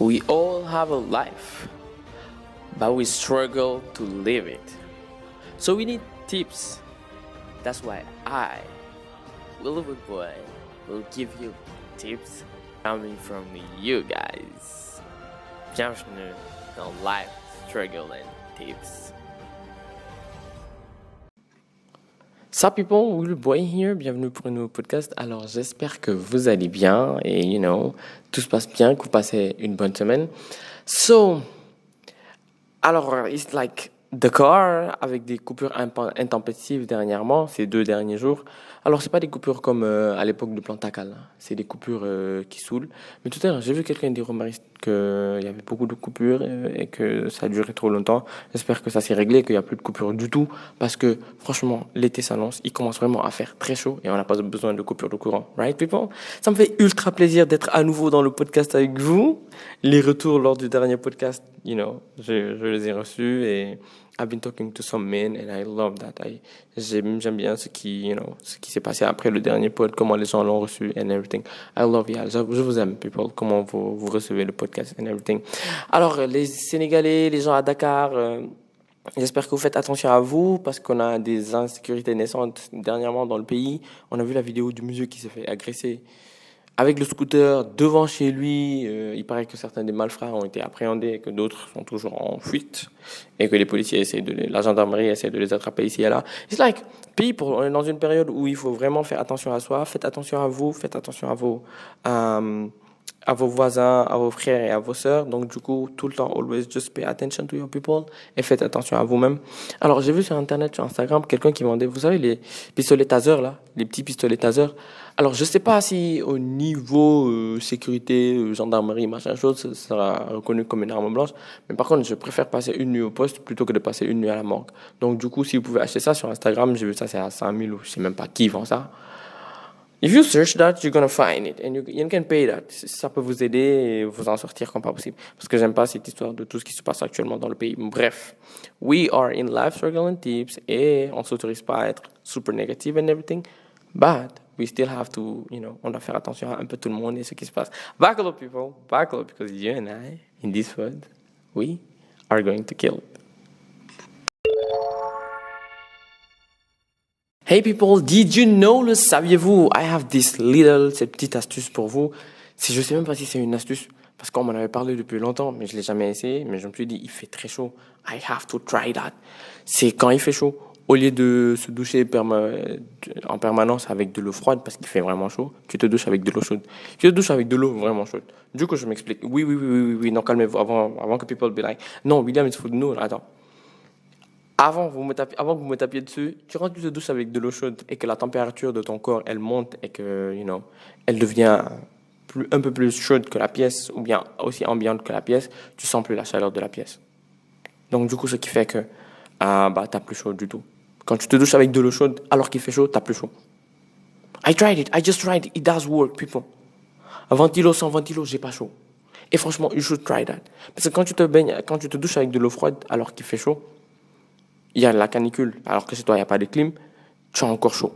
We all have a life, but we struggle to live it. So we need tips. That's why I, Little Boy, will give you tips coming from you guys. Bienvenue dans Life Struggle and Tips. Sup people, Will Boy here, bienvenue pour un nouveau podcast. Alors j'espère que vous allez bien et tout se passe bien, que vous passez une bonne semaine. Alors it's like the car avec des coupures intempestives dernièrement, ces 2 derniers jours. Alors c'est pas des coupures comme à l'époque de Plantacal, c'est des coupures qui saoulent. Mais tout à l'heure j'ai vu quelqu'un dire au Mariste qu'il y avait beaucoup de coupures et que ça a duré trop longtemps. J'espère que ça s'est réglé, qu'il n'y a plus de coupures du tout, parce que franchement l'été s'annonce, il commence vraiment à faire très chaud et on n'a pas besoin de coupures de courant, right people? Ça me fait ultra plaisir d'être à nouveau dans le podcast avec vous. Les retours lors du dernier podcast, je les ai reçus et I've been talking to some men and I love that. J'aime bien ce qui s'est passé après le dernier pod, comment les gens l'ont reçu and everything. I love you. Je vous aime, people. Comment vous recevez le podcast and everything. Alors, les Sénégalais, les gens à Dakar, j'espère que vous faites attention à vous parce qu'on a des insécurités naissantes dernièrement dans le pays. On a vu la vidéo du monsieur qui s'est fait agresser avec le scooter devant chez lui. Il paraît que certains des malfrats ont été appréhendés et que d'autres sont toujours en fuite et que les policiers la gendarmerie essaie de les attraper ici et là. It's like, people, on est dans une période où il faut vraiment faire attention à soi, faites attention à vous, faites attention à vos voisins, à vos frères et à vos sœurs. Donc du coup, tout le temps, always just pay attention to your people et faites attention à vous-même. Alors j'ai vu sur internet, sur Instagram, quelqu'un qui vendait, vous savez, les pistolets taser là, les petits pistolets taser. Alors je sais pas si au niveau sécurité, gendarmerie, machin chose, ça sera reconnu comme une arme blanche. Mais par contre, je préfère passer une nuit au poste plutôt que de passer une nuit à la morgue. Donc du coup, si vous pouvez acheter ça sur Instagram, j'ai vu ça, c'est à 5 000 ou je sais même pas qui vend ça. If you search that, you're gonna find it and you can pay that. Ça peut vous aider et vous en sortir comme pas possible. Parce que j'aime pas cette histoire de tout ce qui se passe actuellement dans le pays. Bref, we are in life struggle and tips et on s'autorise pas à être super negative and everything, but we still have to, on doit faire attention à un peu tout le monde et ce qui se passe. Buckle up, people, buckle up, because you and I, in this world, we are going to kill. Hey people, did you know, le saviez-vous? I have cette petite astuce pour vous. Je sais même pas si c'est une astuce, parce qu'on m'en avait parlé depuis longtemps, mais je l'ai jamais essayé. Mais je me suis dit, il fait très chaud. I have to try that. C'est quand il fait chaud, au lieu de se doucher en permanence avec de l'eau froide, parce qu'il fait vraiment chaud, tu te douches avec de l'eau chaude. Tu te douches avec de l'eau vraiment chaude. Du coup, je m'explique. Oui. Non, calmez-vous, avant que people be like, non, William, il faut de nous. Attends. Avant que vous me tapiez dessus, quand tu te douches avec de l'eau chaude et que la température de ton corps, elle monte et que, elle devient un peu plus chaude que la pièce ou bien aussi ambiante que la pièce, tu sens plus la chaleur de la pièce. Donc, du coup, ce qui fait que, t'as plus chaud du tout. Quand tu te douches avec de l'eau chaude, alors qu'il fait chaud, t'as plus chaud. I just tried it. It does work, people. Ventilo, sans ventilo, j'ai pas chaud. Et franchement, you should try that. Parce que quand tu te douches avec de l'eau froide alors qu'il fait chaud, il y a la canicule, alors que chez toi, il n'y a pas de clim, tu as encore chaud.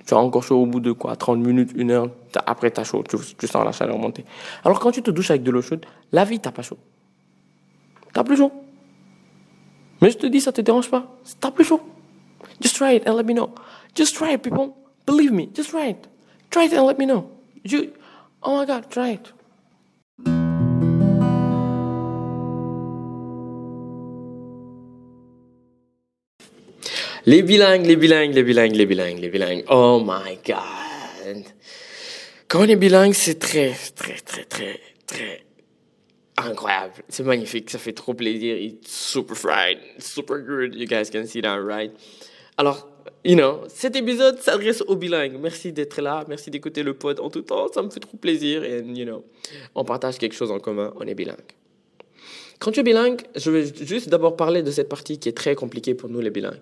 Tu as encore chaud au bout de 30 minutes, 1 heure, après tu as chaud, tu sens la chaleur monter. Alors quand tu te douches avec de l'eau chaude, la vie, tu n'as pas chaud. Tu n'as plus chaud. Mais je te dis, ça ne te dérange pas. Tu n'as plus chaud. Just try it and let me know. Just try it, people. Believe me, just try it. Try it and let me know. Oh my God, try it. Les bilingues. Oh my God. Quand on est bilingue, c'est très, très, très, très, très incroyable. C'est magnifique. Ça fait trop plaisir. It's super fried. Super good. You guys can see that, right? Alors, cet épisode s'adresse aux bilingues. Merci d'être là. Merci d'écouter le pod en tout temps. Ça me fait trop plaisir. Et, on partage quelque chose en commun. On est bilingue. Quand tu es bilingue, je vais juste d'abord parler de cette partie qui est très compliquée pour nous, les bilingues.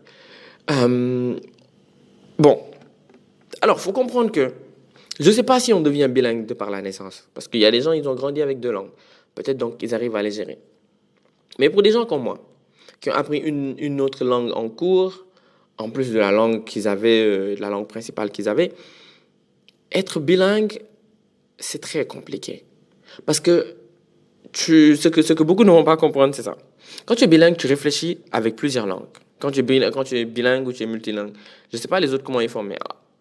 Bon, alors faut comprendre que je ne sais pas si on devient bilingue de par la naissance, parce qu'il y a des gens, ils ont grandi avec 2 langues, peut-être donc ils arrivent à les gérer. Mais pour des gens comme moi, qui ont appris une autre langue en cours, en plus de la langue qu'ils avaient, la langue principale qu'ils avaient, être bilingue, c'est très compliqué, parce que Ce que beaucoup ne vont pas comprendre, c'est ça. Quand tu es bilingue, tu réfléchis avec plusieurs langues. Quand tu es bilingue ou tu es multilingue, je ne sais pas les autres comment ils font, mais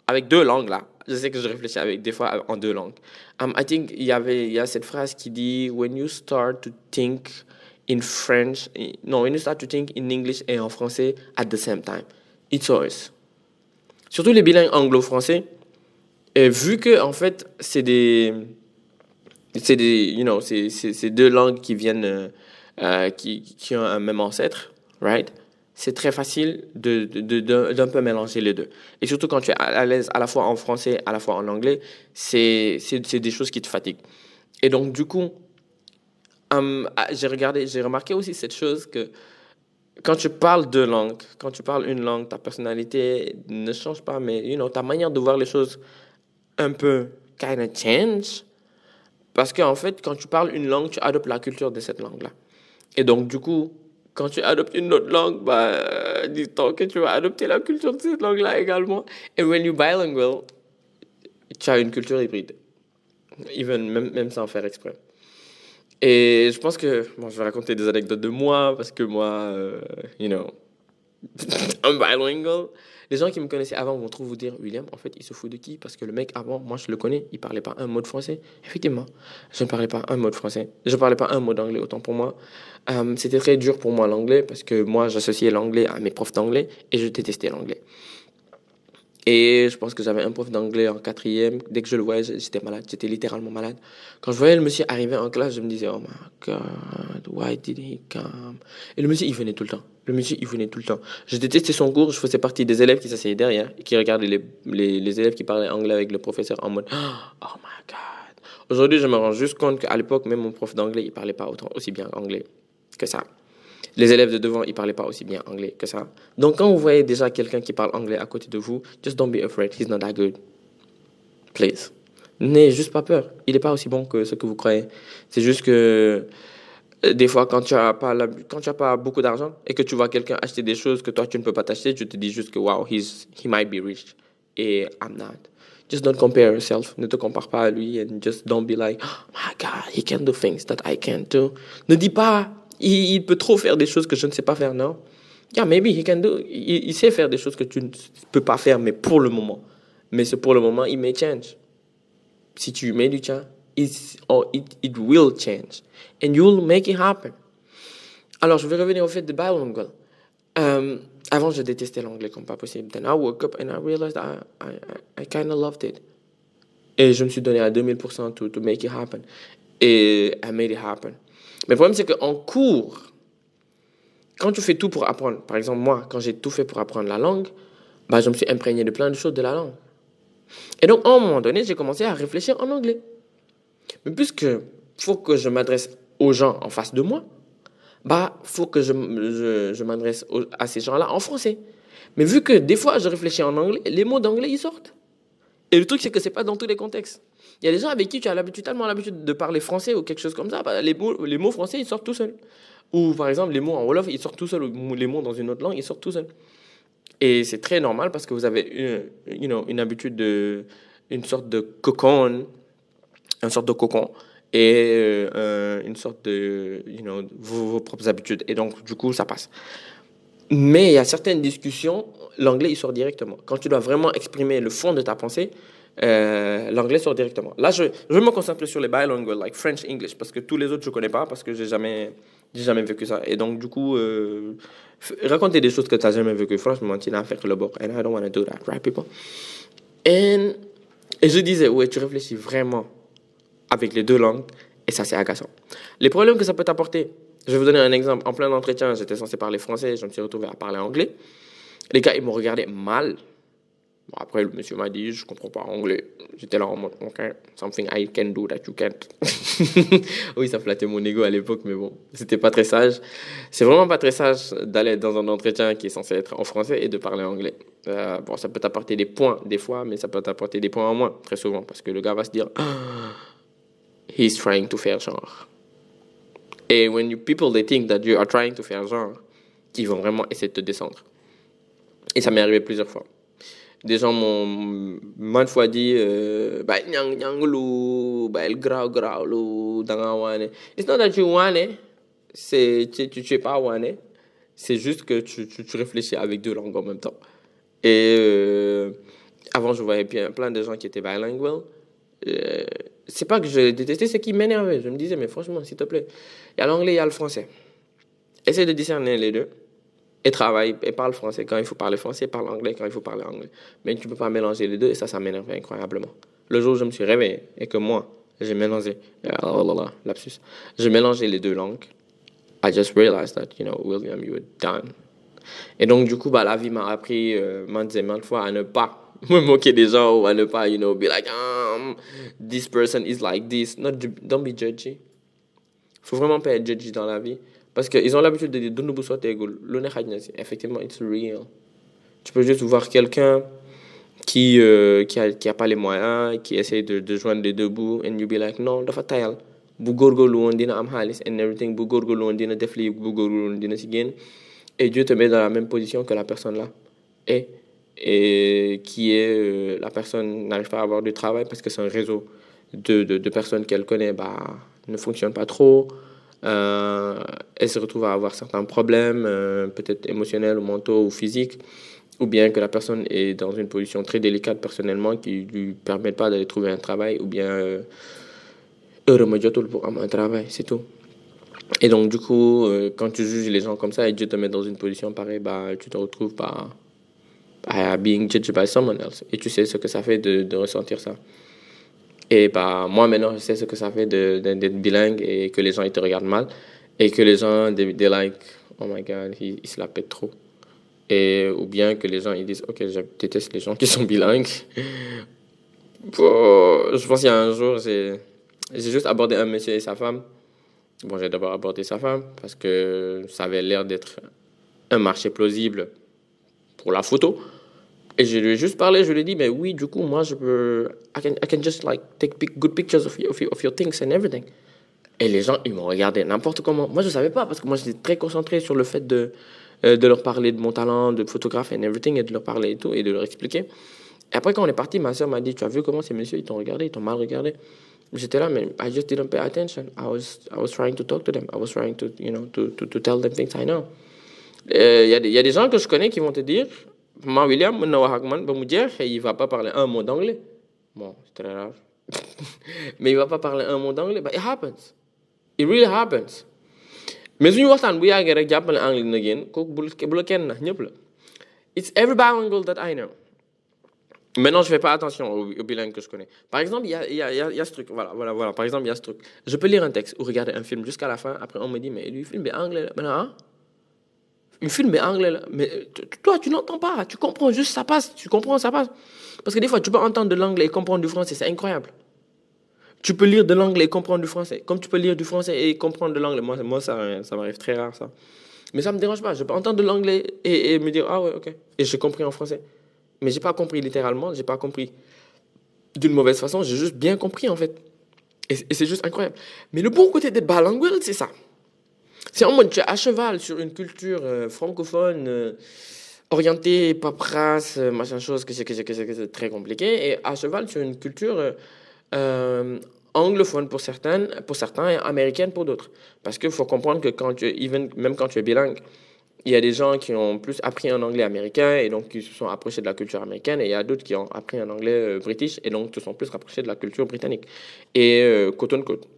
avec deux langues, là, je sais que je réfléchis avec, des fois en deux langues. I think il y a cette phrase qui dit, when you start to think in French, non, when you start to think in English et en français at the same time, it's yours. Surtout les bilingues anglo-français, vu que, en fait, c'est deux langues qui viennent, qui ont un même ancêtre, right? C'est très facile d'un peu mélanger les deux. Et surtout quand tu es à l'aise à la fois en français, à la fois en anglais, c'est des choses qui te fatiguent. Et donc, du coup, j'ai remarqué aussi cette chose que quand tu parles deux langues, quand tu parles une langue, ta personnalité ne change pas, mais, ta manière de voir les choses un peu kind of change. Parce qu'en fait, quand tu parles une langue, tu adoptes la culture de cette langue-là. Et donc, du coup, quand tu adoptes une autre langue, dis-toi que tu vas adopter la culture de cette langue-là également. Et when you're bilingual, tu as une culture hybride. Même sans faire exprès. Et je pense que, bon, je vais raconter des anecdotes de moi, parce que moi, I'm bilingual. Les gens qui me connaissaient avant vont trop vous dire, William, en fait, il se fout de qui? Parce que le mec, avant, moi, je le connais, il parlait pas un mot de français. Effectivement, je ne parlais pas un mot de français. Je ne parlais pas un mot d'anglais, autant pour moi. C'était très dur pour moi, l'anglais, parce que moi, j'associais l'anglais à mes profs d'anglais, et je détestais l'anglais. Et je pense que j'avais un prof d'anglais en quatrième. Dès que je le voyais, j'étais malade. J'étais littéralement malade. Quand je voyais le monsieur arriver en classe, je me disais, oh my God, why did he come? Et le monsieur, il venait tout le temps. Le monsieur, il venait tout le temps. Je détestais son cours. Je faisais partie des élèves qui s'asseyaient derrière et qui regardaient les élèves qui parlaient anglais avec le professeur en mode, oh my God. Aujourd'hui, je me rends juste compte qu'à l'époque, même mon prof d'anglais, il parlait pas aussi bien anglais que ça. Les élèves de devant, ils parlaient pas aussi bien anglais que ça. Donc, quand vous voyez déjà quelqu'un qui parle anglais à côté de vous, just don't be afraid. He's not that good. Please. N'ayez juste pas peur. Il n'est pas aussi bon que ce que vous croyez. C'est juste que des fois, quand tu as pas beaucoup d'argent et que tu vois quelqu'un acheter des choses que toi, tu ne peux pas t'acheter, tu te dis juste que, wow, he might be rich. Et I'm not. Just don't compare yourself. Ne te compare pas à lui and just don't be like, oh my God, he can do things that I can't do. Ne dis pas, il peut trop faire des choses que je ne sais pas faire, non? Yeah, maybe he can do. Il sait faire des choses que tu ne peux pas faire, mais pour le moment. Mais c'est pour le moment, il may change. Si tu mets du tien, it will change. And you'll make it happen. Alors, je vais revenir au fait de bilingual. Avant, je détestais l'anglais comme pas possible. Then I woke up and I realized I kind of loved it. Et je me suis donné à 2000% to make it happen. Et I made it happen. Mais le problème, c'est qu'en cours, quand tu fais tout pour apprendre, par exemple, moi, quand j'ai tout fait pour apprendre la langue, je me suis imprégné de plein de choses de la langue. Et donc, à un moment donné, j'ai commencé à réfléchir en anglais. Mais puisque faut que je m'adresse aux gens en face de moi, faut que je m'adresse à ces gens-là en français. Mais vu que des fois, je réfléchis en anglais, les mots d'anglais, ils sortent. Et le truc, c'est que c'est pas dans tous les contextes. Il y a des gens avec qui tu as tellement l'habitude de parler français ou quelque chose comme ça, les mots français, ils sortent tout seuls. Ou par exemple, les mots en Wolof, ils sortent tout seuls. Ou les mots dans une autre langue, ils sortent tout seuls. Et c'est très normal parce que vous avez une habitude une sorte de cocon, et une sorte de, vos propres habitudes. Et donc, du coup, ça passe. Mais il y a certaines discussions, l'anglais, il sort directement. Quand tu dois vraiment exprimer le fond de ta pensée, l'anglais sort directement. Là, je vais me concentrer sur les bilingual, like French, English, parce que tous les autres, je connais pas, parce que j'ai jamais vécu ça. Et donc, du coup, raconter des choses que tu n'as jamais vécues, franchement, tu n'as fait que le bord. And I don't want to do that, right, people? Et je disais, ouais, tu réfléchis vraiment avec les deux langues, et ça, c'est agaçant. Les problèmes que ça peut t'apporter, je vais vous donner un exemple. En plein entretien, j'étais censé parler français, je me suis retrouvé à parler anglais. Les gars, ils m'ont regardé mal. Bon, après, le monsieur m'a dit, je comprends pas anglais. J'étais là en mode, OK, something I can do that you can't. Oui, ça flattait mon ego à l'époque, mais bon, c'était pas très sage. C'est vraiment pas très sage d'aller dans un entretien qui est censé être en français et de parler anglais. Bon, ça peut t'apporter des points des fois, mais ça peut t'apporter des points en moins, très souvent, parce que le gars va se dire, he's trying to faire genre. Et people they think that you are trying to faire genre, ils vont vraiment essayer de te descendre. Et ça m'est arrivé plusieurs fois. Des gens m'ont maintes fois dit, bah, nyang nyang lu, bah, el grau grau lu, danga wane. It's not that you want it, tu es pas wane. C'est juste que tu réfléchis avec deux langues en même temps. Et avant, je voyais plein de gens qui étaient bilingual. Euh, c'est pas que je détestais, c'est qui m'énervait. Je me disais, mais franchement, s'il te plaît, il y a l'anglais, il y a le français. Essaie de discerner les deux et travaille et parle français quand il faut parler français, parle anglais quand il faut parler anglais. Mais tu peux pas mélanger les deux et ça m'énervait incroyablement. Le jour où je me suis réveillé et que moi, j'ai mélangé, lapsus, j'ai mélangé les deux langues, I just realized that, William, you were done. Et donc, du coup, bah, la vie m'a appris maintes et maintes fois à ne pas me moquer des gens ou à ne pas, be like, this person is like this. Don't be judgy. Faut vraiment pas être judgy dans la vie. Parce qu'ils ont l'habitude de dire, effectivement, it's real. Tu peux juste voir quelqu'un qui a pas les moyens, qui essaie de joindre les deux bouts, and you be like, non, dafa tayal. Bu góorgóorlu woon dina am xaalis and everything, bu góorgóorlu woon dina def lii, bu góorgóorlu woon dina si génn. Et Dieu te met dans la même position que la personne là. Et qui est, la personne n'arrive pas à avoir du travail parce que c'est un réseau de personnes qu'elle connaît, bah, ne fonctionne pas trop. Elle se retrouve à avoir certains problèmes, peut-être émotionnels ou mentaux ou physiques, ou bien que la personne est dans une position très délicate personnellement qui ne lui permet pas d'aller trouver un travail, ou bien heureusement pour avoir un travail, c'est tout. Et donc du coup, quand tu juges les gens comme ça et Dieu te met dans une position pareille, bah, tu te retrouves à being judged by someone else. Et tu sais ce que ça fait de ressentir ça. Et bah, moi, maintenant, je sais ce que ça fait d'être bilingue et que les gens ils te regardent mal. Et que les gens, they like, oh my God, il se la pète trop. Et, ou bien que les gens ils disent, ok, je déteste les gens qui sont bilingues. Je pense qu'il y a un jour, j'ai juste abordé un monsieur et sa femme. Bon, j'ai d'abord abordé sa femme parce que ça avait l'air d'être un marché plausible pour la photo. Et je lui ai juste parlé, je lui ai dit, mais oui, du coup, moi, I can just like take good pictures of your things and everything. Et les gens, ils m'ont regardé n'importe comment. Moi, je savais pas parce que moi, j'étais très concentré sur le fait de leur parler de mon talent de photographe and everything et de leur parler et tout et de leur expliquer. Et après, quand on est parti, ma soeur m'a dit, tu as vu comment ces messieurs, ils t'ont regardé, ils t'ont mal regardé. J'étais là, mais I just didn't pay attention. I was trying to talk to them. I was trying to, to tell them things I know. Il y a des gens que je connais qui vont te dire, moi, William, mën na wax ak man ba mu jeex et il va pas parler un mot d'anglais. Bon, c'est très rare. Mais il va pas parler un mot d'anglais. But it happens. It really happens. Mais suñu waxtaan bu yàggee rek jàppale anglais dina génn kooku bu la kenn na ñëpp la. It's every bilingual that I know. Maintenant, je fais pas attention aux bilingues que je connais. Par exemple, il y a ce truc. Voilà. Par exemple, il y a ce truc. Je peux lire un texte ou regarder un film jusqu'à la fin. Après, on me dit, mais lui, film est anglais. Maintenant, hein? Un film est anglais. Mais toi, tu n'entends pas. Tu comprends juste, ça passe. Tu comprends, ça passe. Parce que des fois, tu peux entendre de l'anglais et comprendre du français. C'est incroyable. Tu peux lire de l'anglais et comprendre du français. Comme tu peux lire du français et comprendre de l'anglais. Moi ça m'arrive très rare, ça. Mais ça me dérange pas. Je peux entendre de l'anglais et me dire, ah ouais, ok. Et j'ai compris en français. Mais j'ai pas compris littéralement. J'ai pas compris d'une mauvaise façon. J'ai juste bien compris, en fait. Et c'est juste incroyable. Mais le bon côté d'être bilingual, c'est ça. C'est en mode, tu es à cheval sur une culture francophone, orientée, paperasse, machin chose, que c'est très compliqué. Et à cheval sur une culture anglophone pour certains et américaine pour d'autres. Parce qu'il faut comprendre que même quand tu es bilingue, il y a des gens qui ont plus appris un anglais américain et donc qui se sont approchés de la culture américaine, et il y a d'autres qui ont appris un anglais british et donc se sont plus rapprochés de la culture britannique. Et côte on côte.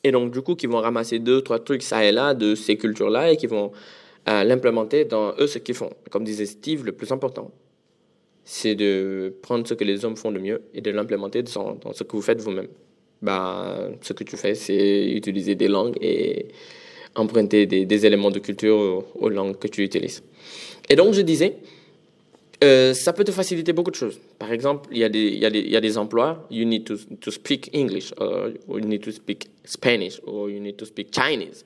Et donc, du coup, qui vont ramasser 2-3 trucs ça et là de ces cultures-là et qui vont l'implémenter dans eux, ce qu'ils font. Comme disait Steve, le plus important, c'est de prendre ce que les hommes font de mieux et de l'implémenter dans ce que vous faites vous-même. Bah, ce que tu fais, c'est utiliser des langues et emprunter des éléments de culture aux langues que tu utilises. Et donc, je disais, ça peut te faciliter beaucoup de choses. Par exemple, il y a des emplois, you need to speak English, or you need to speak Spanish, or you need to speak Chinese.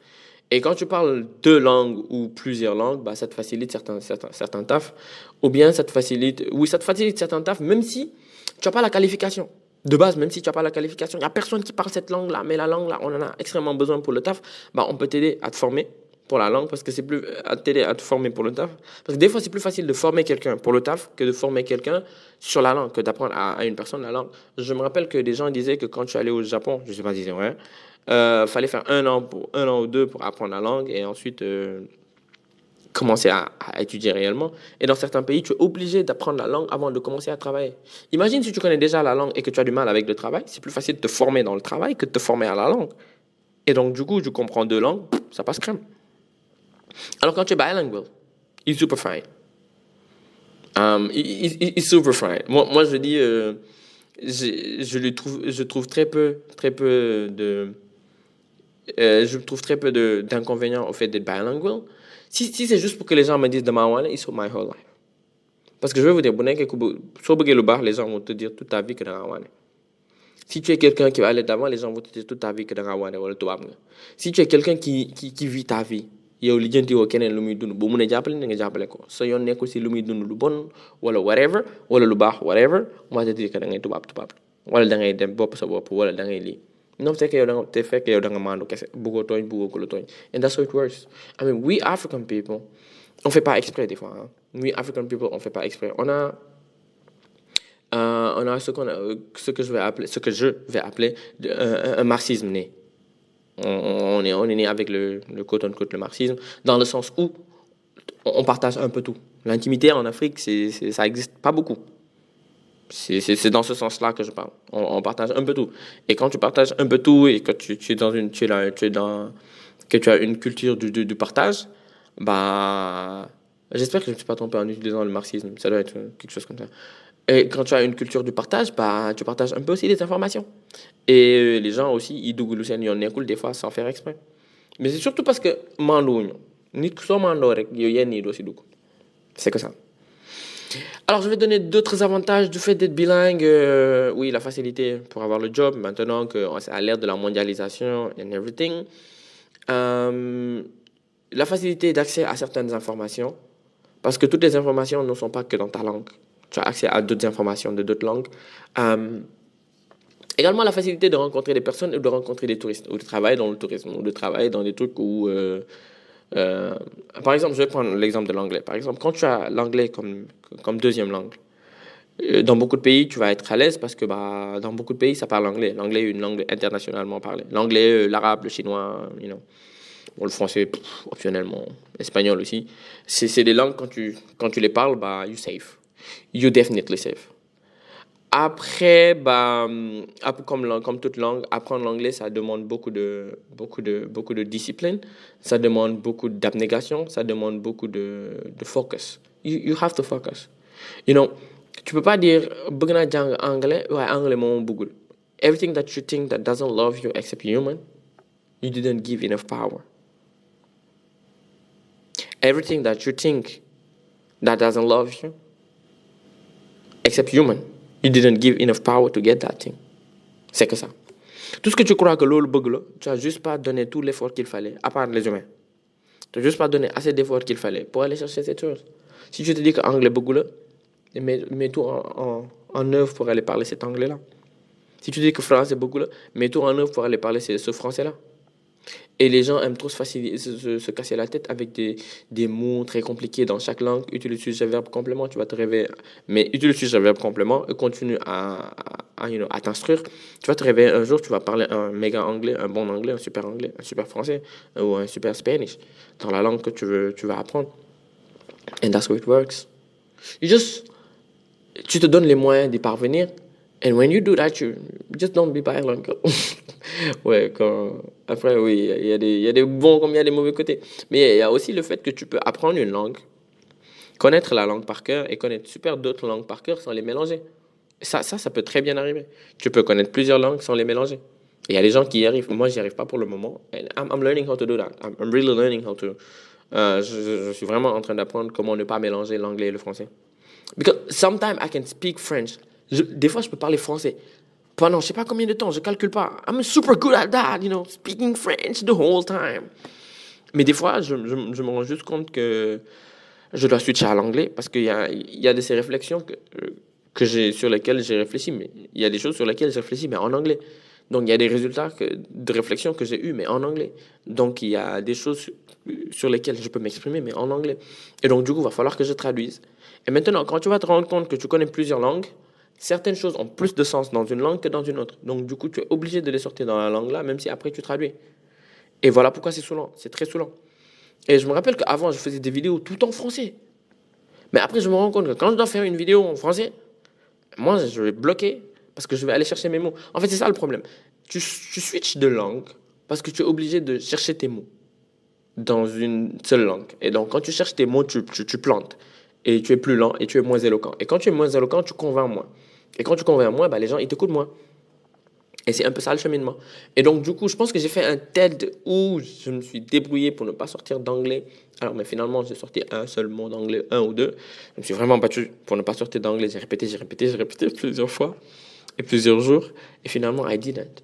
Et quand tu parles 2 langues ou plusieurs langues, bah, ça te facilite certains tafs. Ou bien ça te facilite certains tafs, même si tu n'as pas la qualification. De base, même si tu n'as pas la qualification, il n'y a personne qui parle cette langue-là, mais la langue-là, on en a extrêmement besoin pour le taf, bah, on peut t'aider à te former pour la langue parce que c'est plus à t'aider à te former pour le taf. Parce que des fois, c'est plus facile de former quelqu'un pour le taf que de former quelqu'un sur la langue, que d'apprendre à une personne la langue. Je me rappelle que des gens disaient que quand tu allais au Japon, je sais pas si c'est vrai, fallait faire un an ou deux pour apprendre la langue et ensuite commencer à étudier réellement. Et dans certains pays, tu es obligé d'apprendre la langue avant de commencer à travailler. Imagine si tu connais déjà la langue et que tu as du mal avec le travail, c'est plus facile de te former dans le travail que de te former à la langue. Et donc, du coup, tu comprends deux langues, ça passe crème. Alors, quand tu es bilingual, it's super fine. It's super fine. Moi je dis, je trouve très peu d'inconvénients au fait d'être bilingual. Si c'est juste pour que les gens me disent de ma it's my whole life. Parce que je vais vous dire, les gens vont te dire toute ta vie que dans la Si tu es quelqu'un qui va aller d'avant, les gens vont te dire toute ta vie que dans la Si tu es quelqu'un qui vit ta vie, yow lijjanti woo keneen lu muy dund bu mun a jàppale ni nga jàppale ko sa yoon nekkul si lu muy dund lu bon wala whatever wala lu baax whatever moi je dis que da ngay tubaab wala da ngay dem bopp sa bopp wala da ngay lii non fekk yow da nga maandu kese bëggoo tooñ bëggoo ko la tooñ and that's how it works. I mean we African people on fait pas exprès des fois hein. We African people on fait pas exprès on a ce que je vais appeler un marxisme né. On est né avec le quote-unquote le marxisme, dans le sens où on partage un peu tout. L'intimité en Afrique, ça existe pas beaucoup. C'est dans ce sens-là que je parle. On partage un peu tout. Et quand tu partages un peu tout et que que tu as une culture du partage, bah, j'espère que je ne me suis pas trompé en utilisant le marxisme. Ça doit être quelque chose comme ça. Et quand tu as une culture du partage, bah, tu partages un peu aussi des informations. Et les gens aussi, ils doublent sen yon nekul des fois sans faire exprès. Mais c'est surtout parce que mando nit ku so mando rek yow yenn yi do ci dugg. C'est que ça. Alors je vais donner d'autres avantages du fait d'être bilingue. Oui, la facilité pour avoir le job maintenant que c'est à l'ère de la mondialisation and everything. La facilité d'accès à certaines informations parce que toutes les informations ne sont pas que dans ta langue. Tu as accès à d'autres informations de d'autres langues. Également la facilité de rencontrer des personnes ou de rencontrer des touristes, ou de travailler dans le tourisme, ou de travailler dans des trucs où... par exemple, je vais prendre l'exemple de l'anglais. Par exemple, quand tu as l'anglais comme deuxième langue, dans beaucoup de pays, tu vas être à l'aise parce que bah, dans beaucoup de pays, ça parle anglais. L'anglais est une langue internationalement parlée. L'anglais, l'arabe, le chinois, bon, le français, optionnellement, l'espagnol aussi. C'est des langues, quand tu les parles, bah, you safe. You definitely safe. Après, bah, comme toute langue, apprendre l'anglais, ça demande beaucoup de discipline, ça demande beaucoup d'abnégation, ça demande beaucoup de focus. You have to focus. Tu peux pas dire, bëgg naa jàng anglais, ouais, anglais moom bëggul. Everything that you think that doesn't love you except human, you didn't give enough power. Everything that you think that doesn't love you except human, you didn't give enough power to get that thing. C'est que ça. Tout ce que tu crois que l'autre bëgg la, tu n'as juste pas donné tout l'effort qu'il fallait, à part les humains. Tu n'as juste pas donné assez d'efforts qu'il fallait pour aller chercher cette chose. Si tu te dis que anglais bëgg la, mets tout en œuvre pour aller parler cet anglais-là. Si tu dis que français bëgg la, mets tout en œuvre pour aller parler ce français-là. Et les gens aiment trop se casser la tête avec des mots très compliqués dans chaque langue. Utilise le verbe complément, tu vas te réveiller. Mais utilise le verbe complément et continue à t'instruire. Tu vas te réveiller un jour, tu vas parler un méga anglais, un bon anglais, un super français ou un super Spanish dans la langue que tu vas apprendre. And that's how it works. Tu te donnes les moyens d'y parvenir. And when you do that, you just don't be bilingual. Ouais, après, oui, il y a des bons comme il y a des mauvais côtés. Mais il y a aussi le fait que tu peux apprendre une langue, connaître la langue par cœur et connaître super d'autres langues par cœur sans les mélanger. Ça peut très bien arriver. Tu peux connaître plusieurs langues sans les mélanger. Et il y a des gens qui y arrivent. Moi, j'y arrive pas pour le moment. And I'm learning how to do that. I'm really learning how to... je suis vraiment en train d'apprendre comment ne pas mélanger l'anglais et le français. Because sometimes I can speak French. Des fois, je peux parler français. Pendant je sais pas combien de temps, je calcule pas. I'm super good at that, speaking French the whole time. Mais des fois, je me rends juste compte que je dois switcher à l'anglais parce qu'il y a de ces réflexions sur lesquelles j'ai réfléchi, mais il y a des choses sur lesquelles j'ai réfléchi, mais en anglais. Donc, il y a des résultats de réflexion que j'ai eus, mais en anglais. Donc, il y a des choses sur lesquels je peux m'exprimer, mais en anglais. Et donc, du coup, il va falloir que je traduise. Et maintenant, quand tu vas te rendre compte que tu connais plusieurs langues, certaines choses ont plus de sens dans une langue que dans une autre. Donc, du coup, tu es obligé de les sortir dans la langue-là, même si après tu traduis. Et voilà pourquoi c'est saoulant. C'est très saoulant. Et je me rappelle qu'avant, je faisais des vidéos tout en français. Mais après, je me rends compte que quand je dois faire une vidéo en français, moi, je vais bloquer parce que je vais aller chercher mes mots. En fait, c'est ça le problème. Tu switches de langue parce que tu es obligé de chercher tes mots dans une seule langue. Et donc, quand tu cherches tes mots, tu plantes. Et tu es plus lent et tu es moins éloquent. Et quand tu es moins éloquent, tu convaincs moins. Et quand tu convaincs moins, bah, les gens, ils t'écoutent moins. Et c'est un peu ça le cheminement. Et donc, du coup, je pense que j'ai fait un TED où je me suis débrouillé pour ne pas sortir d'anglais. Alors, mais finalement, j'ai sorti un seul mot d'anglais, un ou deux. Je me suis vraiment battu pour ne pas sortir d'anglais. J'ai répété plusieurs fois et plusieurs jours. Et finalement, I didn't.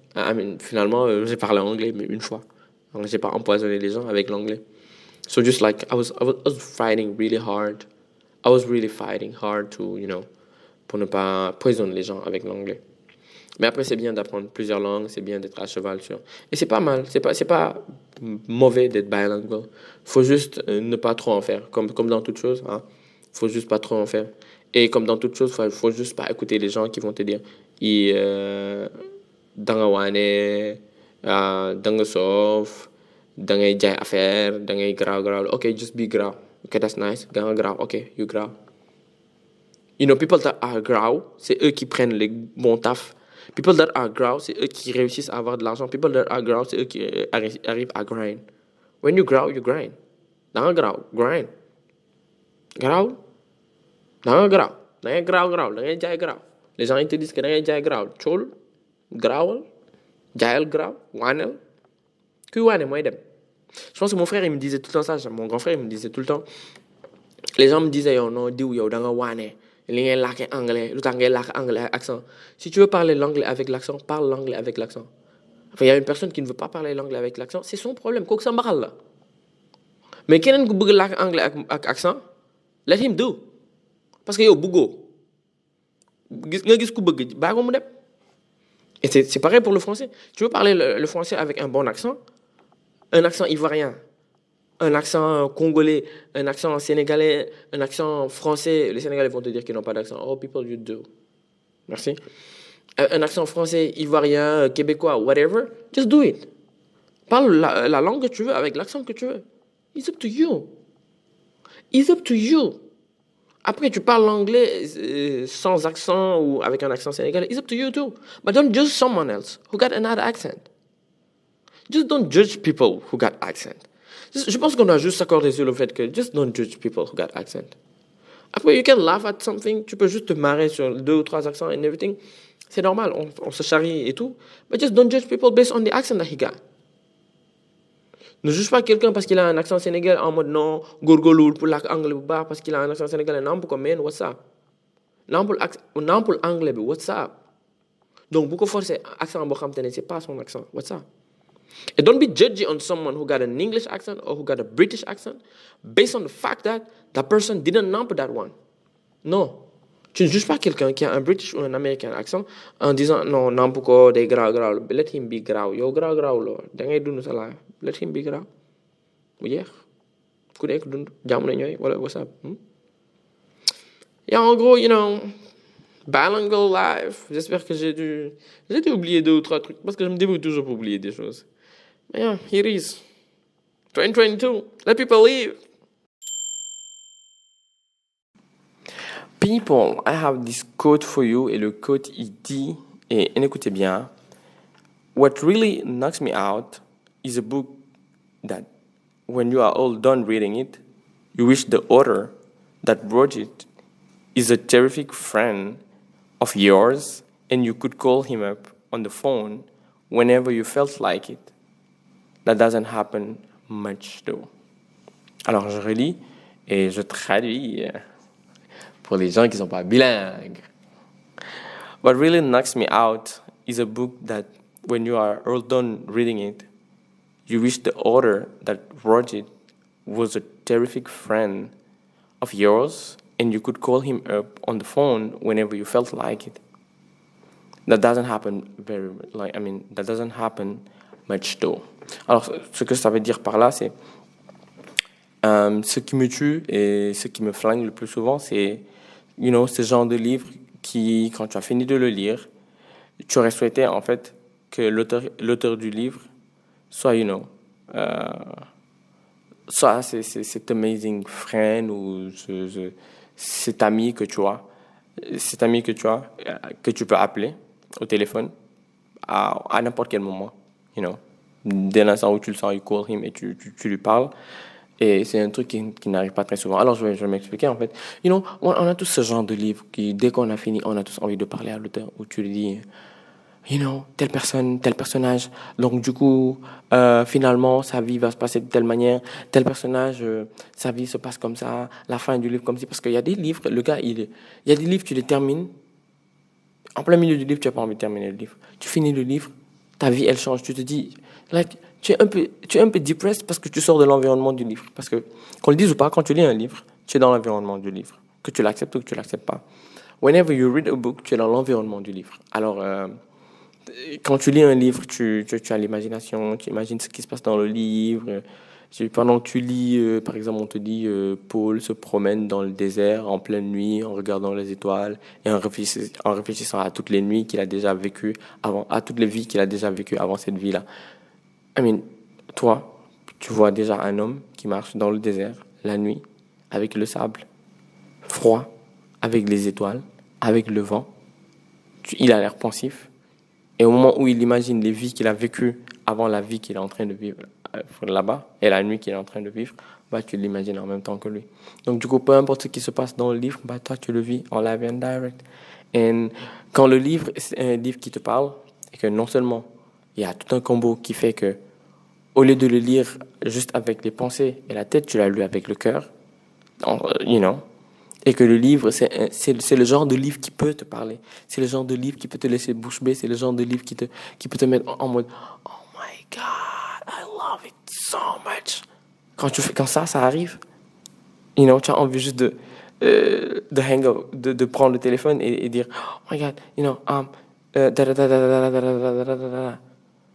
Finalement, j'ai parlé anglais, mais une fois. Donc, j'ai pas empoisonné les gens avec l'anglais. So just like, I was fighting really hard. I was really fighting hard to, pour ne pas poisonner les gens avec l'anglais. Mais après, c'est bien d'apprendre plusieurs langues, c'est bien d'être à cheval sur. Et c'est pas mal, c'est pas mauvais d'être bilingual. Faut juste ne pas trop en faire, comme dans toute chose. Hein. Faut juste pas trop en faire. Et comme dans toute chose, faut juste pas écouter les gens qui vont te dire, danga wane, danga sof, danga jay affaire, danga graw. Okay, just be graw. Okay, that's nice. Danga graw. Okay, you graw. People that are graw, c'est eux qui prennent les bons tafs. People that are grow, c'est eux qui réussissent à avoir de l'argent. People that are grow, c'est eux qui arrivent à grind. When you grow, you grind. Dans un grow, grind. Grow. Dans un grow. Dans un grow. Dans un jaay grow. Les gens ils te disent que dans un jaay grow. Chol. Growal. Jaayal grow. Wanel. Kuy wane mooy dem. Je pense que mon frère il me disait tout le temps ça. Mon grand frère il me disait tout le temps. Les gens me disaient yo non diw yow da nga wane. Li ngay làkk anglais lu tax ngay làkk anglais avec accent. Si tu veux parler l'anglais avec l'accent, parle l'anglais avec l'accent. Enfin, il y a une personne qui ne veut pas parler l'anglais avec l'accent, c'est son problème. Kooku sa mbaxal la. Mais keneen ku bëgg làkk anglais ak accent, let him do. Parce que yow bëggoo. Nga gis ku bëgg baa ko mu dem. Et c'est pareil pour le français. Tu veux parler le français avec un bon accent, un accent ivoirien, un accent congolais, un accent sénégalais, un accent français. Les Sénégalais vont te dire qu'ils n'ont pas d'accent. Oh, people, you do. Merci. Un accent français, ivoirien, québécois, whatever. Just do it. Parle la langue que tu veux avec l'accent que tu veux. It's up to you. It's up to you. Après, tu parles l'anglais sans accent ou avec un accent sénégalais. It's up to you too. But don't judge someone else who got another accent. Just don't judge people who got accent. Je pense qu'on doit juste s'accorder sur le fait que just don't judge people who got accent. Après, you can laugh at something. Tu peux juste te marrer sur 2 ou 3 accents and everything. C'est normal, on se charrie et tout. But just don't judge people based on the accent that he got. Ne juge pas quelqu'un parce qu'il a un accent sénégalais en mode non, gorgoloul pour l'anglais bu baax parce qu'il a un accent sénégalais. Non, pourquoi, man, what's up? Non, pour l'anglais, what's up? Donc, beaucoup forcer accent boo xam te ne c'est pas son accent. What's up? And don't be judgy on someone who got an English accent or who got a British accent based on the fact that that person didn't number that one. Non. Tu ne juges pas quelqu'un qui a un British ou un American accent en disant non, pourquoi des graw. Let him be graw. Yo, graw lo. Da ngay dund sa life. Let him be graw. Bu jeex. Ku nekk dund. Jàmm na ñooy. Wala what's up? Et en gros, bilingual life. J'espère que j'ai dû oublier 2 ou 3 trucs parce que je me débrouille toujours pour oublier des choses. Mais yeah, here it is. 2022. Let people live. People, I have this quote for you. Et le quote, il dit, et écoutez bien, what really knocks me out is a book that when you are all done reading it, you wish the author that wrote it is a terrific friend of yours and you could call him up on the phone whenever you felt like it. That doesn't happen much though. Alors je relis et je traduis pour les gens qui ne sont pas bilingues. What really knocks me out is a book that when you are all done reading it, you wish the author that wrote it was a terrific friend of yours and you could call him up on the phone whenever you felt like it. That doesn't happen that doesn't happen much though. Alors, ce que ça veut dire par là, c'est Ce qui me tue et ce qui me flingue le plus souvent, c'est, ce genre de livre qui, quand tu as fini de le lire, tu aurais souhaité, en fait, que l'auteur du livre soit, euh, soit cet amazing friend ou cet ami que tu as, que tu peux appeler au téléphone à n'importe quel moment, you know. Dès l'instant où tu le sens, you call him et tu lui parles. Et c'est un truc qui n'arrive pas très souvent. Alors, je vais m'expliquer, en fait. On a tous ce genre de livre qui, dès qu'on a fini, on a tous envie de parler à l'auteur, où tu lui dis, telle personne, tel personnage. Donc, du coup, finalement, sa vie va se passer de telle manière. Tel personnage, sa vie se passe comme ça. La fin du livre comme ça. Parce qu'il y a des livres, il y a des livres, tu les termines. En plein milieu du livre, tu n'as pas envie de terminer le livre. Tu finis le livre, ta vie, elle change. Tu te dis, tu es un peu depressed parce que tu sors de l'environnement du livre. Parce que, qu'on le dise ou pas, quand tu lis un livre, tu es dans l'environnement du livre. Que tu l'acceptes ou que tu l'acceptes pas. Whenever you read a book, tu es dans l'environnement du livre. Alors, quand tu lis un livre, tu as l'imagination, tu imagines ce qui se passe dans le livre. Pendant que tu lis, par exemple, on te dit Paul se promène dans le désert en pleine nuit en regardant les étoiles et en réfléchissant à toutes les nuits qu'il a déjà vécues avant, à toutes les vies qu'il a déjà vécues avant cette vie-là. Toi, tu vois déjà un homme qui marche dans le désert la nuit avec le sable froid, avec les étoiles, avec le vent. Il a l'air pensif. Et au moment où il imagine les vies qu'il a vécues avant la vie qu'il est en train de vivre là-bas et la nuit qu'il est en train de vivre, tu l'imagines en même temps que lui. Donc, du coup, peu importe ce qui se passe dans le livre, toi, tu le vis en live and direct. Et quand le livre, c'est un livre qui te parle, et que non seulement il y a tout un combo qui fait que, au lieu de le lire juste avec les pensées et la tête, tu l'as lu avec le cœur, et que le livre, c'est le genre de livre qui peut te parler. C'est le genre de livre qui peut te laisser bouche bée. C'est le genre de livre qui peut te mettre en mode Oh my God, I love it so much. Quand ça arrive, tu as envie juste de hang up, de prendre le téléphone et dire Oh my God, da da da da da da da da da da da.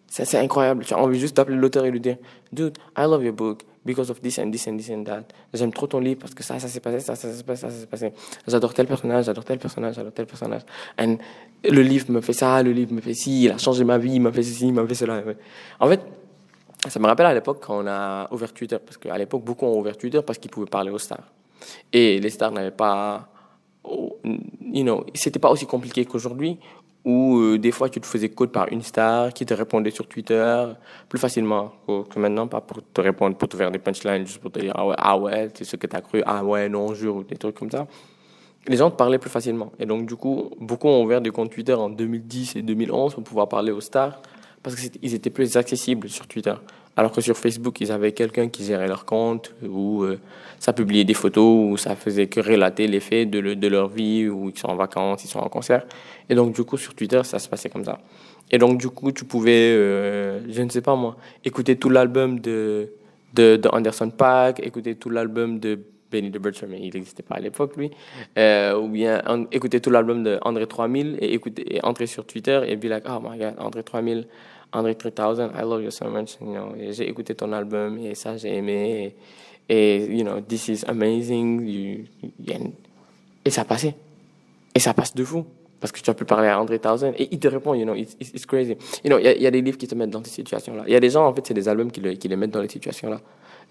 C'est incroyable. Tu as envie juste d'appeler l'auteur et lui dire Dude, I love your book because of this and this and this and that. J'aime trop ton livre parce que ça s'est passé, ça s'est passé, ça s'est passé. J'adore tel personnage, j'adore tel personnage, j'adore tel personnage. And le livre me fait ça, le livre me fait ci, il a changé ma vie, il m'a fait ceci, il m'a fait cela. En fait, ça me rappelle à l'époque quand on a ouvert Twitter, parce qu'à l'époque, beaucoup ont ouvert Twitter parce qu'ils pouvaient parler aux stars. Et les stars n'avaient pas, c'était pas aussi compliqué qu'aujourd'hui, où des fois tu te faisais code par une star qui te répondait sur Twitter plus facilement que maintenant, pas pour te répondre, pour te faire des punchlines, juste pour te dire ah ouais, c'est ce que tu as cru, ah ouais, non, jure, ou des trucs comme ça. Les gens te parlaient plus facilement. Et donc, du coup, beaucoup ont ouvert des comptes Twitter en 2010 et 2011 pour pouvoir parler aux stars parce qu'ils étaient plus accessibles sur Twitter. Alors que sur Facebook, ils avaient quelqu'un qui gérait leur compte, où ça publiait des photos, où ça faisait que relater les faits de leur vie, où ils sont en vacances, ils sont en concert. Et donc, du coup, sur Twitter, ça se passait comme ça. Et donc, du coup, tu pouvais, je ne sais pas moi, écouter tout l'album de Anderson .Paak, écouter tout l'album de Benny the Butcher, mais il n'existait pas à l'époque, lui. Ou bien écouter tout l'album de André 3000 et entrer sur Twitter et be like, oh my God, André 3000, André 3000, I love you so much. Et j'ai écouté ton album et ça, j'ai aimé. Et this is amazing. Et ça passait. Et ça passe de fou. Parce que tu as pu parler à André 1000 et il te répond, it's crazy. Il y a des livres qui te mettent dans ces situations-là. Il y a des gens, en fait, c'est des albums qui les mettent dans les situations-là.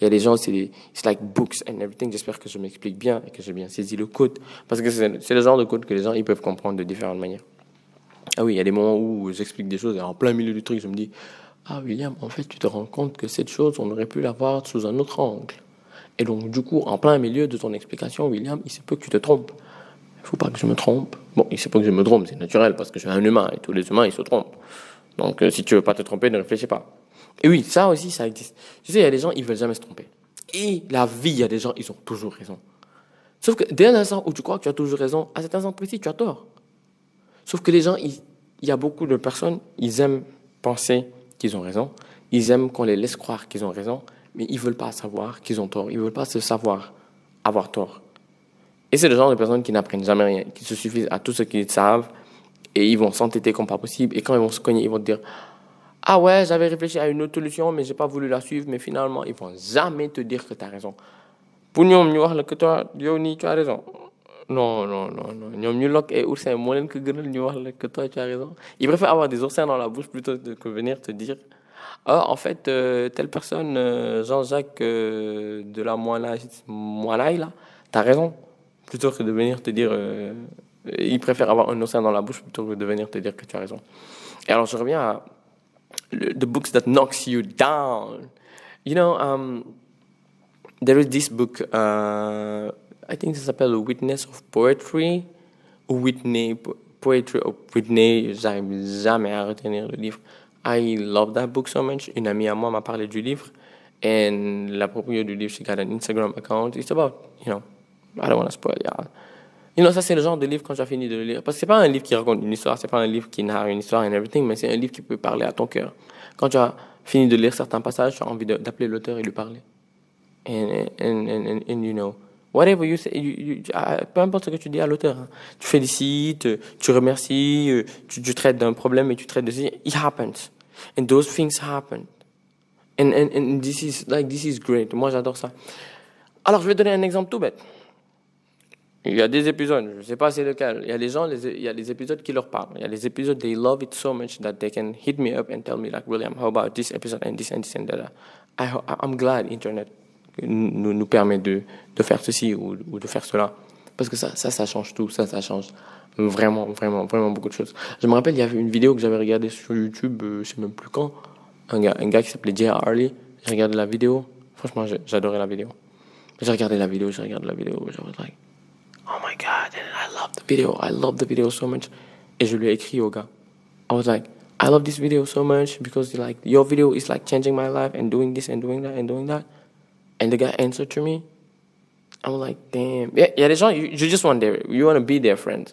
Il y a des gens, it's like books and everything. J'espère que je m'explique bien et que j'ai bien saisi le code. Parce que c'est le genre de code que les gens, ils peuvent comprendre de différentes manières. Ah oui, il y a des moments où j'explique des choses et en plein milieu du truc, je me dis, ah William, en fait, tu te rends compte que cette chose, on aurait pu la voir sous un autre angle. Et donc, du coup, en plein milieu de ton explication, William, il se peut que tu te trompes. Il ne faut pas que je me trompe. Bon, il ne faut pas que je me trompe, c'est naturel, parce que je suis un humain, et tous les humains, ils se trompent. Donc, si tu ne veux pas te tromper, ne réfléchis pas. Et oui, ça aussi, ça existe. Tu sais, il y a des gens, ils ne veulent jamais se tromper. Et la vie, il y a des gens, ils ont toujours raison. Sauf que dès l'instant où tu crois que tu as toujours raison, à cet instant précis, tu as tort. Sauf que les gens, il y a beaucoup de personnes, ils aiment penser qu'ils ont raison, ils aiment qu'on les laisse croire qu'ils ont raison, mais ils ne veulent pas savoir qu'ils ont tort, ils ne veulent pas se savoir avoir tort. Et c'est le genre de personnes qui n'apprennent jamais rien, qui se suffisent à tout ce qu'ils savent, et ils vont s'entêter comme pas possible, et quand ils vont se cogner, ils vont te dire « Ah ouais, j'avais réfléchi à une autre solution, mais j'ai pas voulu la suivre, mais finalement, ils vont jamais te dire que tu as raison. » pour ñoom ñu wax la que toi yow nii tu as raison. Non, non, non, non. ñoom ñu lokk ay oursins moo leen ko gënal ñu wax la que toi tu as raison. Ils préfèrent avoir des oursins dans la bouche plutôt que venir te dire ah, en fait, telle personne, Jean-Jacques de la Moinaille, là, t'as raison. Plutôt que de venir te dire. Ils préfèrent avoir un oursin dans la bouche plutôt que de venir te dire que tu as raison. Et alors, je reviens à the books that knocks you down. You know, there is this book, I think ça s'appelle Witness of Poetry, ou Whitney, Poetry of Whitney, j'arrive jamais à retenir le livre. I love that book so much. Une amie à moi m'a parlé du livre, et la propriétaire du livre, she got an Instagram account. It's about, you know, I don't want to spoil, yeah. You know, ça c'est le genre de livre quand tu as fini de le lire. Parce que c'est pas un livre qui raconte une histoire, c'est pas un livre qui narre une histoire and everything, mais c'est un livre qui peut parler à ton cœur. Quand tu as fini de lire certains passages, tu as envie d'appeler l'auteur et lui parler. And you know, whatever you say, peu importe ce que tu dis à l'auteur, hein. Tu félicites, tu remercies, tu traites d'un problème et tu traites de ça. It happens. And those things happen. And this is great. Moi, j'adore ça. Alors, je vais donner un exemple tout bête. Il y a des épisodes, je ne sais pas c'est lequel. Il y a des gens, il y a des épisodes qui leur parlent. Il y a des épisodes, they love it so much that they can hit me up and tell me like, William, how about this episode and this and this and that. I'm glad Internet nous permet de faire ceci ou de faire cela. Parce que ça change tout. Ça change vraiment, vraiment, vraiment beaucoup de choses. Je me rappelle, il y avait une vidéo que j'avais regardée sur YouTube, je ne sais même plus quand. Un gars qui s'appelait Jay Harley. J'ai regardé la vidéo. Franchement, j'adorais la vidéo. J'ai regardé la vidéo, j'avais like, oh my God, and I love the video so much. Et je lui ai écrit au gars. I was like, I love this video so much because like your video is like changing my life and doing this and doing that and doing that. And the guy answered to me. I was like, damn. Il y a des gens, you just want to be their friend.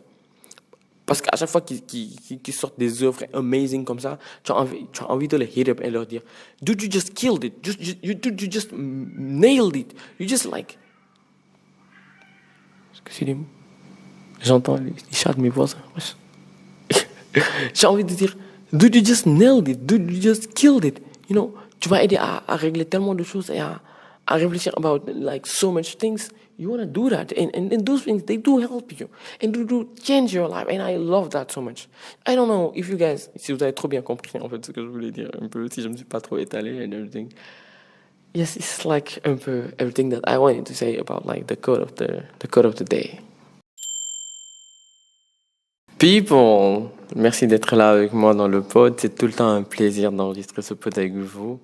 Parce qu'à chaque fois qu'ils sortent des œuvres amazing comme ça, tu as envie de les hit up et leur dire, dude, you just killed it. Dude, you just nailed it. You just like... J'entends les chats de mes voisins. J'ai envie de dire, dude, you just nailed it. Dude, you just killed it. You know, tu vas aider à régler tellement de choses et à réfléchir about like so much things. You want to do that. And those things, they do help you. And they do change your life. And I love that so much. I don't know if you guys, si vous avez trop bien compris en fait ce que je voulais dire un peu, si je me suis pas trop étalé and everything. Yes, it's like un peu everything that I wanted to say about like the code of the day. People, merci d'être là avec moi dans le pod. C'est tout le temps un plaisir d'enregistrer ce pod avec vous.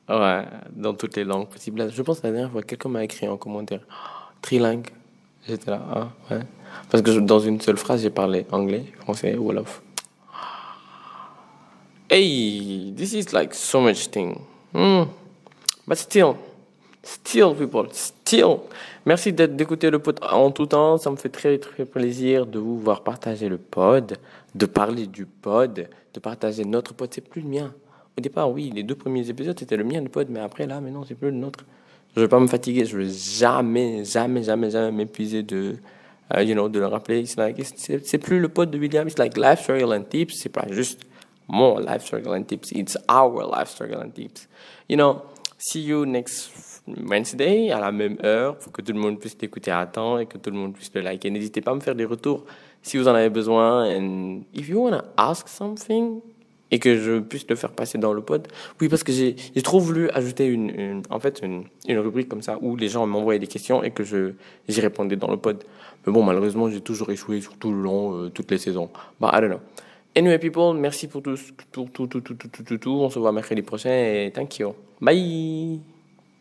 Ouais, dans toutes les langues possibles. Je pense que la dernière fois, quelqu'un m'a écrit en commentaire trilingue. J'étais là, ah, ouais. Parce que dans une seule phrase, j'ai parlé anglais, français, wolof. Hey, this is like so much thing. But still, people, still. Merci d'écouter le pod en tout temps. Ça me fait très, très plaisir de vous voir partager le pod, de parler du pod, de partager notre pod. C'est plus le mien. Au départ, oui, les 2 premiers épisodes, c'était le mien, le pod. Mais après, là, non, c'est plus le nôtre. Je ne vais pas me fatiguer. Je ne vais jamais m'épuiser de le rappeler. C'est plus le pod de William. C'est like life struggle and tips. C'est pas juste mon life struggle and tips. It's our life struggle and tips. You know, see you next Wednesday à la même heure pour que tout le monde puisse t'écouter à temps et que tout le monde puisse le liker. N'hésitez pas à me faire des retours si vous en avez besoin. And if you want to ask something et que je puisse le faire passer dans le pod. Oui, parce que j'ai trop voulu ajouter une rubrique comme ça où les gens m'envoyaient des questions et que j'y répondais dans le pod. Mais bon, malheureusement, j'ai toujours échoué sur tout le long, toutes les saisons. But I don't know. Anyway, people, merci pour tout. On se voit mercredi prochain et thank you. Bye!